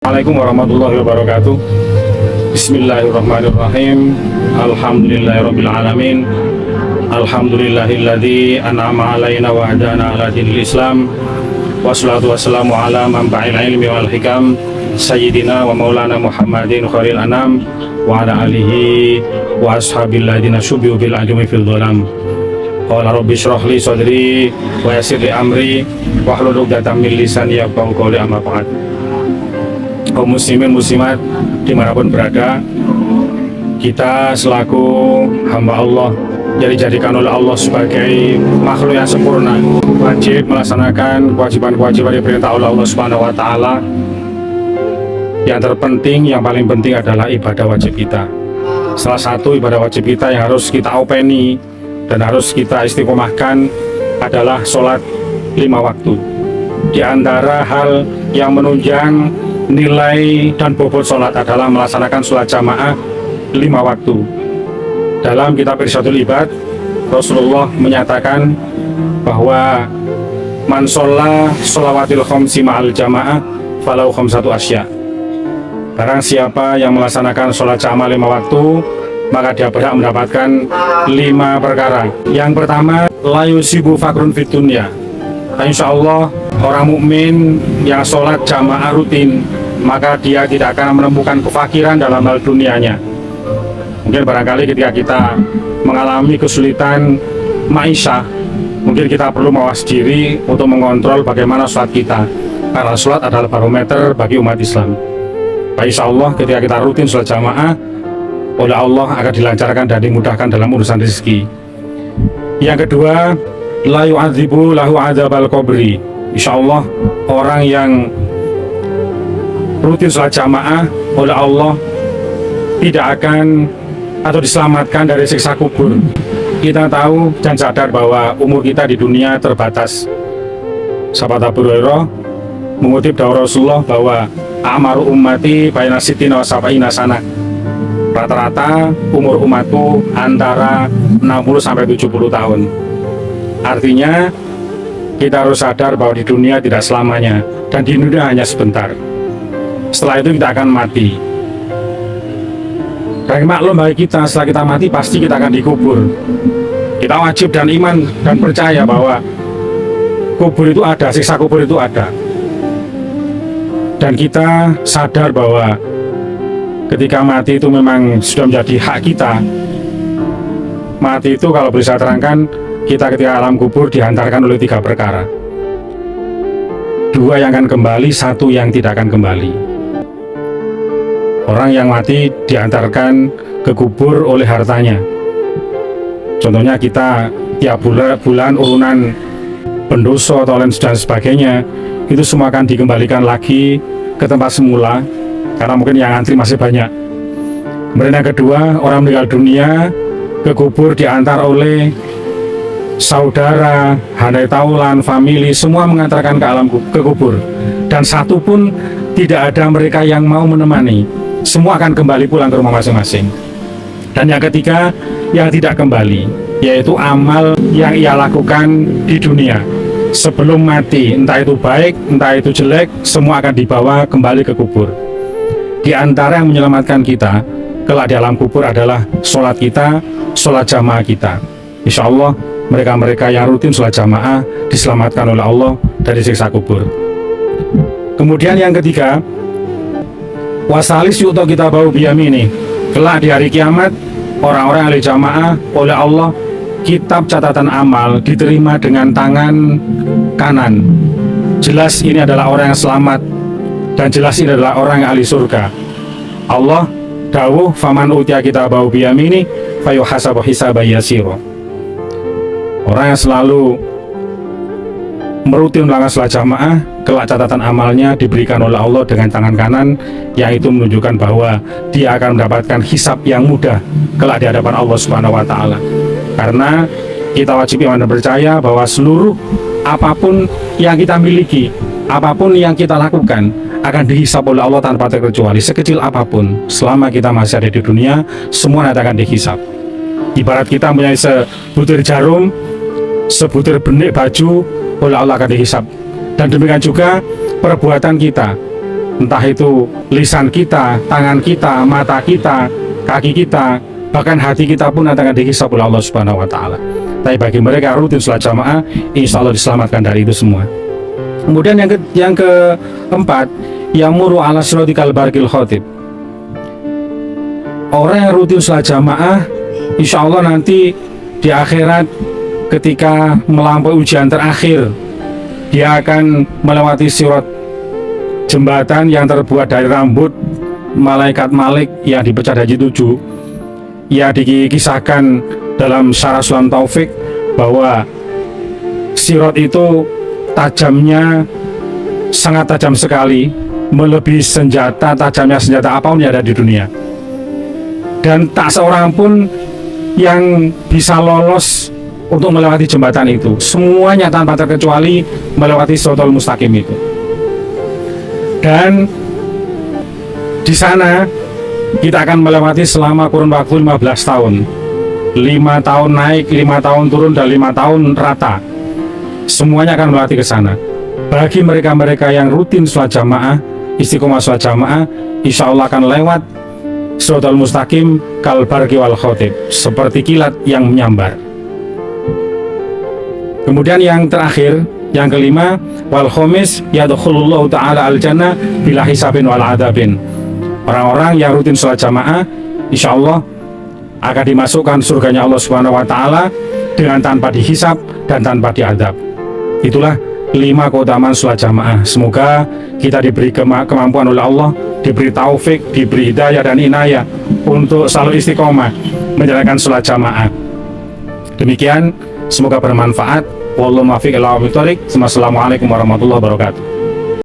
Assalamualaikum warahmatullahi wabarakatuh. Bismillahirrahmanirrahim. Alhamdulillahirabbil alamin. Alhamdulillahilladzi an'ama alaina wa hadana ala dinil Islam. Wassalatu wassalamu ala manba'il ilmi wal hikam sayyidina wa maulana Muhammadin khairil anam wa ala alihi wa ashabil ladina syubihu bil ajmi fil dhalam. Qala rabbi shrah li sadri wa yassir li amri wahlul 'uqdatam min lisani yafqahu qawli, amma ba'd. Kaum muslimin muslimat dimanapun berada, kita selaku hamba Allah yang dijadikan oleh Allah sebagai makhluk yang sempurna, wajib melaksanakan kewajiban-kewajiban yang diperintah oleh Allah Subhanahu wa Ta'ala. Yang terpenting, yang paling penting adalah ibadah wajib kita. Salah satu ibadah wajib kita yang harus kita openi dan harus kita istiqomahkan adalah sholat 5 waktu. Di antara hal yang menunjang nilai dan bobot sholat adalah melaksanakan sholat jamaah 5 waktu. Dalam kitab Irsyadul Ibad, Rasulullah menyatakan bahwa man sholla sholawatil khamsi ma'al jamaah falau khamsatu asya. Barang siapa yang melaksanakan sholat jamaah 5 waktu, maka dia berhak mendapatkan 5 perkara. Yang pertama, la yusibu fakrun fid dunya. Insya Allah orang mukmin yang sholat jamaah rutin, maka dia tidak akan menemukan kefakiran dalam hal dunianya. Mungkin barangkali ketika kita mengalami kesulitan maisha, mungkin kita perlu mawas diri untuk mengontrol bagaimana sholat kita, karena sholat adalah barometer bagi umat Islam. Insya Allah ketika kita rutin sholat jamaah, oleh Allah akan dilancarkan dan dimudahkan dalam urusan rezeki. Yang kedua, la yu'adzibu lahu adzabal qabri. Insya Allah orang yang rutin sholat jamaah oleh Allah tidak akan atau diselamatkan dari siksa kubur. Kita tahu dan sadar bahwa umur kita di dunia terbatas. Sahabat Abu Hurairah mengutip dari Rasulullah bahwa amaru ummati baina sittina wa sab'ina sana. Rata-rata umur umatku antara 60 sampai 70 tahun. Artinya kita harus sadar bahwa di dunia tidak selamanya dan di dunia hanya sebentar. Setelah itu kita akan mati. Dan maklum bagi kita, setelah kita mati pasti kita akan dikubur. Kita wajib dan iman dan percaya bahwa kubur itu ada, siksa kubur itu ada. Dan kita sadar bahwa ketika mati itu memang sudah menjadi hak kita. Mati itu kalau bisa terangkan, kita ketika alam kubur dihantarkan oleh 3 perkara. 2 yang akan kembali, 1 yang tidak akan kembali. Orang yang mati diantarkan ke kubur oleh hartanya. Contohnya kita tiap bulan urunan pendoso, toleransi dan sebagainya, itu semua akan dikembalikan lagi ke tempat semula, karena mungkin yang antri masih banyak. Kemudian yang kedua, orang meninggal dunia ke kubur diantar oleh saudara, handai taulan, famili, semua mengantarkan ke alam ke kubur. Dan satu pun tidak ada mereka yang mau menemani. Semua akan kembali pulang ke rumah masing-masing. Dan yang ketiga, yang tidak kembali, yaitu amal yang ia lakukan di dunia sebelum mati, entah itu baik, entah itu jelek, semua akan dibawa kembali ke kubur. Di antara yang menyelamatkan kita kelak di alam kubur adalah sholat kita, sholat jamaah kita. Insya Allah mereka-mereka yang rutin sholat jamaah diselamatkan oleh Allah dari siksa kubur. Kemudian yang ketiga, wasalis yu'to kita bau biyamini. Kelak di hari kiamat, orang-orang ahli jamaah oleh Allah kitab catatan amal diterima dengan tangan kanan. Jelas ini adalah orang yang selamat dan jelas ini adalah orang yang ahli surga. Allah dawuh faman utiya kita bau biyamini fayuhasabu hisaban yasira. Orang yang selalu merutin melakukan sholat jamaah, kelak catatan amalnya diberikan oleh Allah dengan tangan kanan, yang itu menunjukkan bahwa dia akan mendapatkan hisab yang mudah kelak di hadapan Allah Subhanahu wa Ta'ala. Karena kita wajib iman dan percaya bahwa seluruh apapun yang kita miliki, apapun yang kita lakukan akan dihisab oleh Allah tanpa terkecuali. Sekecil apapun, selama kita masih ada di dunia, semua nanti akan dihisab. Ibarat kita punya sebutir jarum, sebutir benik baju, oleh Allah akan dihisab. Dan demikian juga perbuatan kita, entah itu lisan kita, tangan kita, mata kita, kaki kita, bahkan hati kita pun akan dihisab oleh Allah Subhanahu wa taala. Tapi bagi mereka rutin sholat jamaah, insya Allah diselamatkan dari itu semua. Kemudian yang keempat, yamuru ala siratikal barqil khotib. Orang yang rutin sholat jamaah, insya Allah nanti di akhirat ketika melampaui ujian terakhir, dia akan melewati sirat, jembatan yang terbuat dari rambut malaikat Malik yang dipecah dari 7. Ya, dikisahkan dalam Syarah Sulam Taufik bahwa sirat itu tajamnya sangat tajam sekali, melebihi tajamnya senjata apapun yang ada di dunia. Dan tak seorang pun yang bisa lolos untuk melewati jembatan itu. Semuanya tanpa terkecuali melewati Shiratal Mustaqim itu. Dan di sana kita akan melewati selama kurun waktu 15 tahun. 5 tahun naik, 5 tahun turun, dan 5 tahun rata. Semuanya akan melewati ke sana. Bagi mereka-mereka yang rutin sholat jamaah, istiqomah sholat jamaah, insya Allah akan lewat Shiratal Mustaqim kal barqi wal khotib, seperti kilat yang menyambar. Kemudian yang terakhir, yang kelima, wal khomis yadkhulullahu ta'ala al jannah bila hisabin wal adabin. Orang-orang yang rutin sholat jamaah, insya Allah akan dimasukkan surganya Allah Subhanahu wa taala dengan tanpa dihisab dan tanpa diadab. Itulah 5 keutamaan sholat jamaah. Semoga kita diberi kemampuan oleh Allah, diberi taufik, diberi hidayah dan inayah untuk selalu istiqomah menjalankan sholat jamaah. Demikian, semoga bermanfaat. Wallahu muwaffiq ila aqwamit thoriq. Wassalamualaikum warahmatullahi wabarakatuh.